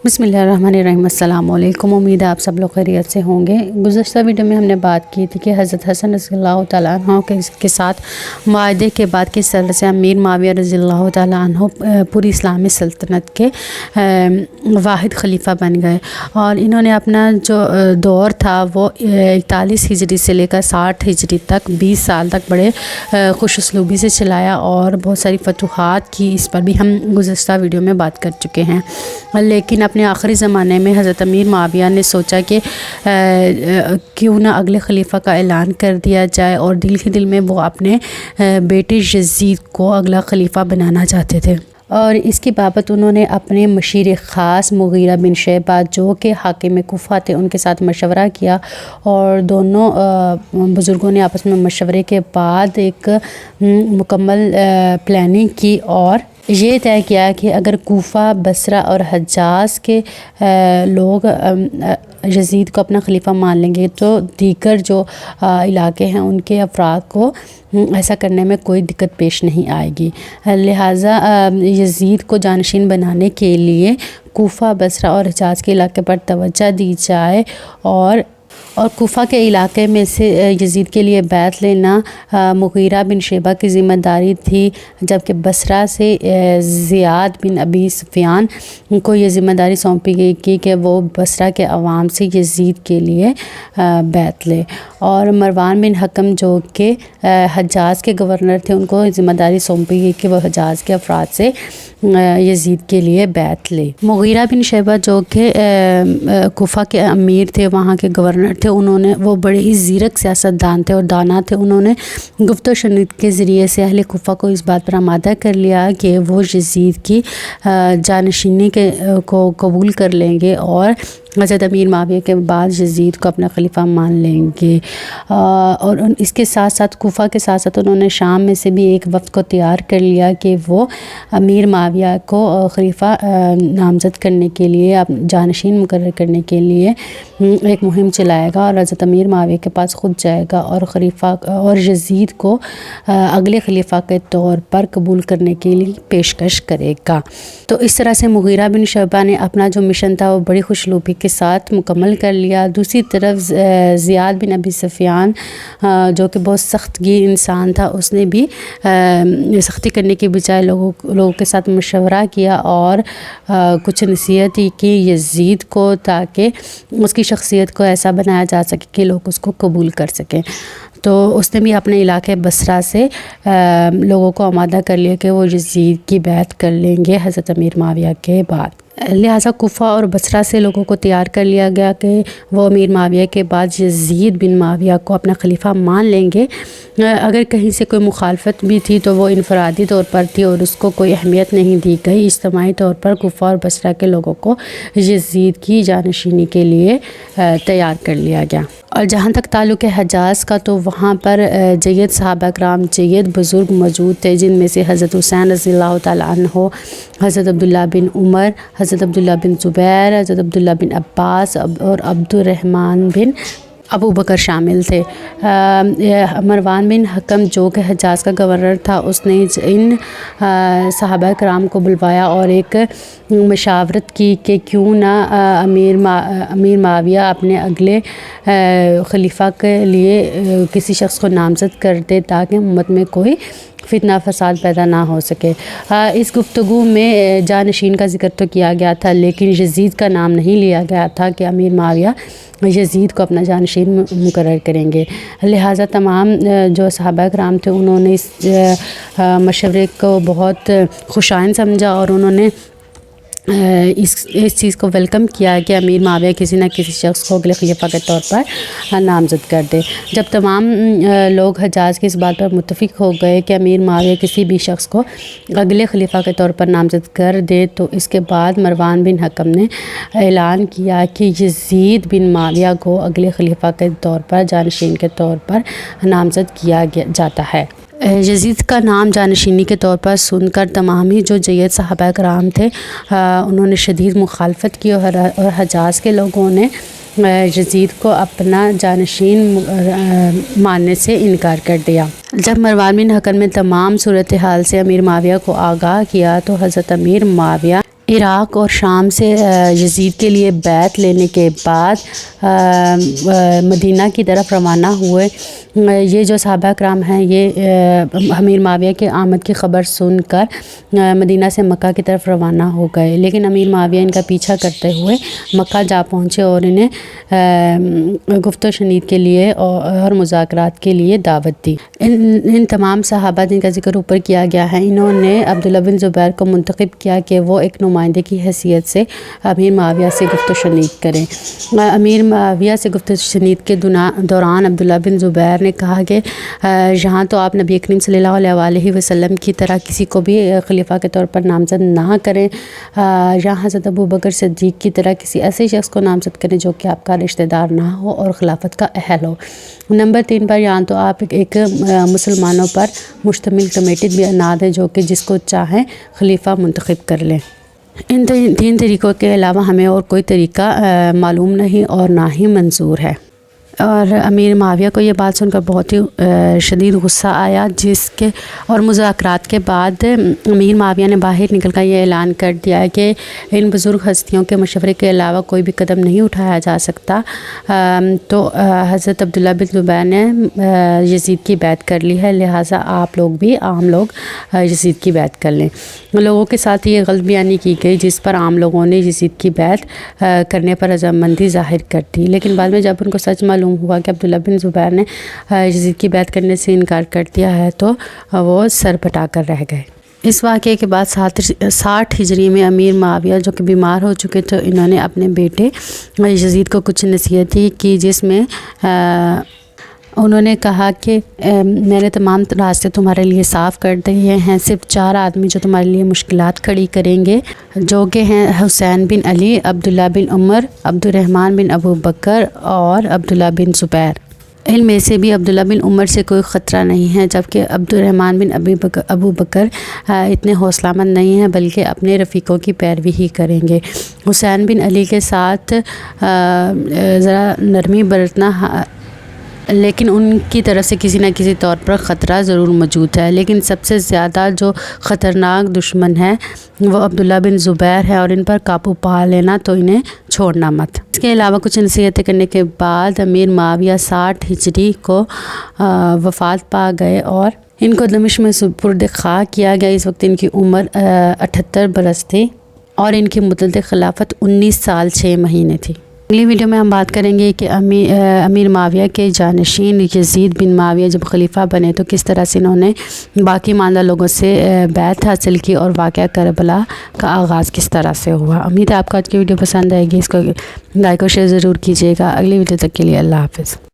बिस्मिल्लाहिर्रहमानिर्रहीम। अस्सलाम वालेकुम। उम्मीद है आप सब लोग खैरियत से होंगे। गुज़श्ता वीडियो में हमने बात की थी कि हज़रत हसन रज़ियल्लाहु तआला अन्हु के साथ मुआहदे के बाद किस तरह से अमीर मुआविया रज़ियल्लाहु तआला अन्हु पूरी इस्लामी सल्तनत के वाहिद खलीफा बन गए। और इन्होंने अपना जो दौर था वो 41 हिजरी से लेकर 60 हिजरी तक 20 साल तक बड़े खुश उसलूबी से चलाया और बहुत सारी फतूहात की। इस पर भी हम गुज़श्ता वीडियो में बात कर चुके हैं। लेकिन अपने आखिरी ज़माने में हज़रत अमीर मुआविया ने सोचा कि क्यों ना अगले खलीफा का ऐलान कर दिया जाए, और दिल ही दिल में वो अपने बेटे यज़ीद को अगला खलीफा बनाना चाहते थे। और इसकी बाबत उन्होंने अपने मशीर ख़ास मुग़ीरा बिन शैबा जो कि हाकिम कुफ़ा थे उनके साथ मशवरा किया, और दोनों बुज़ुर्गों ने आपस में मशवरे के बाद एक मुकम्मल प्लानिंग की और ये तय किया कि अगर कूफ़ा, बसरा और हज्जाज के लोग यज़ीद को अपना खलीफा मान लेंगे तो दीगर जो इलाके हैं उनके अफराद को ऐसा करने में कोई दिक्कत पेश नहीं आएगी। लिहाजा यज़ीद को जानशीन बनाने के लिए कूफ़ा, बसरा और हज्जाज के इलाके पर तवज्जो दी जाए, और कूफ़ा के इलाके में से यज़ीद के लिए बैत लेना मुग़ीरा बिन शैबा की ज़िम्मेदारी थी, जबकि बसरा से ज़ियाद बिन अबी सुफ़ियान को ये ज़िम्मेदारी सौंपी गई कि वो बसरा के अवाम से यज़ीद के लिए बैत ले। और मरवान बिन हकम जो कि हज्जाज के गवर्नर थे उनको ज़िम्मेदारी सौंपी गई कि वो हज्जाज के अफराद से यज़ीद के लिए बैत ले। मुग़ीरा बिन शैबा जो कि कूफ़ा के अमीर थे, वहाँ के गवर्नर थे, वो बड़े ही ज़ीरक सियासतदान थे और दाना थे। उन्होंने गुफ्त शनीद के ज़रिए से अहले कूफ़ा को इस बात पर आमादा कर लिया कि वो यज़ीद की जानशीनी को कबूल कर लेंगे और हज़रत अमीर मुआविया के बाद यज़ीद को अपना खलीफा मान लेंगे। और इसके साथ साथ कूफ़ा के साथ साथ उन्होंने शाम में से भी एक वफ़द को तैयार कर लिया कि वो अमीर मुआविया को खलीफा नामज़द करने के लिए, जानशीन मुकर्रर करने के लिए एक मुहिम चलाएगा और हज़रत अमीर मुआविया के पास ख़ुद जाएगा और खलीफा और यज़ीद को अगले खलीफा के तौर पर कबूल करने के लिए पेशकश करेगा। तो इस तरह से मुग़ीरा बिन शैबा ने अपना जो मिशन था वो बड़ी खुशलूबी के साथ मुकम्मल कर लिया। दूसरी तरफ ज़ियाद बिन अबी सुफ़ियान जो कि बहुत सख्तगीर इंसान था, उसने भी सख्ती करने के बजाय लोगों के साथ मशवरा किया और कुछ नसीहत की यज़ीद को, ताकि उसकी शख्सियत को ऐसा बनाया जा सके कि लोग उसको कबूल कर सकें। तो उसने भी अपने इलाके बसरा से लोगों को आमादा कर लिया कि वो यज़ीद की बैत कर लेंगे हज़रत अमीर मुआविया के बाद। लिहाजा कूफ़ा और बसरा से लोगों को तैयार कर लिया गया कि वो अमीर मुआविया के बाद यज़ीद बिन मुआविया को अपना खलीफा मान लेंगे। अगर कहीं से कोई मुखालफत भी थी तो वो इनफरादी तौर पर थी और उसको कोई अहमियत नहीं दी गई। इज्तिमाई तौर पर कूफ़ा और बसरा के लोगों को यज़ीद की जानशीनी के लिए तैयार कर लिया गया। और जहाँ तक ताल्लुक़ है हज्जाज का, तो वहाँ पर जय्यद सहाबा कराम, जय्यद बुज़ुर्ग मौजूद थे, जिनमें से हज़रत हुसैन रज़ियल्लाहु तआला अन्हु, हज़रत अब्दुल्ला बिन उमर, हज़रत अब्दुल्ला बिन ज़ुबैर, हज़रत अब्दुल्ला बिन अब्बास और अब्दुर्रहमान बिन अबू बकर शामिल थे। मरवान बिन हकम जो कि हज्जाज का गवर्नर था, उसने इन सहाबा कराम को बुलवाया और एक मशावरत की कि क्यों ना अमीर मुआविया अपने अगले खलीफा के लिए किसी शख्स को नामज़द कर दे ताकि उम्मत में कोई फितना फसाद पैदा ना हो सके। इस गुफ्तगू में जानशीन का ज़िक्र तो किया गया था, लेकिन यज़ीद का नाम नहीं लिया गया था कि अमीर मुआविया यज़ीद को अपना जानशीन मुकर्रर करेंगे। लिहाजा तमाम जो सहाबा कराम थे उन्होंने इस मशवरे को बहुत खुशाइन समझा और उन्होंने इस चीज़ को वेलकम किया कि अमीर मुआविया किसी न किसी शख्स को अगले खलीफा के तौर पर नामज़द कर दे। जब तमाम लोग हज्जाज की इस बात पर मुत्तफ़िक़ हो गए कि अमीर मुआविया किसी भी शख्स को अगले खलीफा के तौर पर नामज़द कर दे, तो इसके बाद मरवान बिन हकम ने ऐलान किया कि यज़ीद बिन मुआविया को अगले खलीफा के तौर पर, जानशीन के तौर पर नामज़द किया जाता है। यज़ीद का नाम जानशीनी के तौर पर सुनकर तमाम ही जो जय्यद सहाबा कराम थे उन्होंने शदीद मुखालफत की और हज्जाज के लोगों ने यज़ीद को अपना जानशीन मानने से इनकार कर दिया। जब मरवान बिन हकम ने तमाम सूरत हाल से अमीर मुआविया को आगाह किया तो हज़रत अमीर मुआविया عراق اور شام سے یزید کے لیے بیعت لینے کے بعد مدینہ کی طرف روانہ ہوئے۔ یہ جو صحابہ کرام ہیں یہ امیر معاویہ کے آمد کی خبر سن کر مدینہ سے مکہ کی طرف روانہ ہو گئے، لیکن امیر معاویہ ان کا پیچھا کرتے ہوئے مکہ جا پہنچے اور انہیں گفت و شنید کے لیے اور مذاکرات کے لیے دعوت دی۔ ان تمام صحابہ جن کا ذکر اوپر کیا گیا ہے، انہوں نے عبداللہ بن زبیر کو منتخب کیا کہ وہ ایک نمائندے کی حیثیت سے امیر معاویہ سے گفت و شنید کریں۔ امیر معاویہ سے گفت و شنید کے دوران عبداللہ بن زبیر نے کہا کہ یہاں تو آپ نبی کریم صلی اللہ علیہ وآلہ وسلم کی طرح کسی کو بھی خلیفہ کے طور پر نامزد نہ کریں، یہاں حضرت ابوبکر صدیق کی طرح کسی ایسے شخص کو نامزد کریں جو کہ آپ کا رشتہ دار نہ ہو اور خلافت کا اہل ہو۔ نمبر 3 پر یہاں تو آپ ایک مسلمانوں پر مشتمل کمیٹی بھی بنا دیں جو کہ جس کو چاہیں خلیفہ منتخب کر لیں۔ ان 3 طریقوں کے علاوہ ہمیں اور کوئی طریقہ معلوم نہیں اور نہ ہی منظور ہے۔ اور امیر معاویہ کو یہ بات سن کر بہت ہی شدید غصہ آیا، جس کے اور مذاکرات کے بعد امیر معاویہ نے باہر نکل کر یہ اعلان کر دیا کہ ان بزرگ ہستیوں کے مشورے کے علاوہ کوئی بھی قدم نہیں اٹھایا جا سکتا۔ تو حضرت عبداللہ بن زبیر نے یزید کی بیعت کر لی ہے، لہٰذا آپ لوگ بھی عام لوگ یزید کی بیعت کر لیں۔ لوگوں کے ساتھ یہ غلط بیانی کی گئی، جس پر عام لوگوں نے یزید کی بیعت کرنے پر رضامندی ظاہر کر دی، لیکن بعد میں جب ان کو سچ معلوم ہوا کہ عبداللہ بن زبیر نے یزید کی بیعت کرنے سے انکار کر دیا ہے تو وہ سر پٹا کر رہ گئے۔ اس واقعے کے بعد 60 ہجری میں امیر معاویہ جو کہ بیمار ہو چکے تھے، انہوں نے اپنے بیٹے یزید کو کچھ نصیحتیں کی، جس میں انہوں نے کہا کہ میں نے تمام راستے تمہارے لیے صاف کر دیے ہیں، صرف 4 آدمی جو تمہارے لیے مشکلات کھڑی کریں گے، جو کہ ہیں حسین بن علی، عبداللہ بن عمر، عبد الرحمن بن ابو بکر اور عبداللہ بن زبیر۔ ان میں سے بھی عبداللہ بن عمر سے کوئی خطرہ نہیں ہے، جبکہ عبد الرحمن بن ابو بکر اتنے حوصلہ مند نہیں ہیں بلکہ اپنے رفیقوں کی پیروی ہی کریں گے۔ حسین بن علی کے ساتھ ذرا نرمی برتنا، لیکن ان کی طرف سے کسی نہ کسی طور پر خطرہ ضرور موجود ہے، لیکن سب سے زیادہ جو خطرناک دشمن ہے وہ عبداللہ بن زبیر ہے، اور ان پر قابو پا لینا تو انہیں چھوڑنا مت۔ اس کے علاوہ کچھ نصیحتیں کرنے کے بعد امیر معاویہ 60 ہجری کو وفات پا گئے اور ان کو دمشق میں سپرد خاک کیا گیا۔ اس وقت ان کی عمر 78 برس تھی اور ان کی مدت خلافت 19 سال 6 مہینے تھی۔ اگلی ویڈیو میں ہم بات کریں گے کہ امیر معاویہ کے جانشین یزید بن معاویہ جب خلیفہ بنے تو کس طرح سے انہوں نے باقی ماندہ لوگوں سے بیعت حاصل کی اور واقعہ کربلا کا آغاز کس طرح سے ہوا۔ امید ہے آپ کو آج کی ویڈیو پسند آئے گی، اس کو لائک اور شیئر ضرور کیجیے گا۔ اگلی ویڈیو تک کے لیے اللہ حافظ۔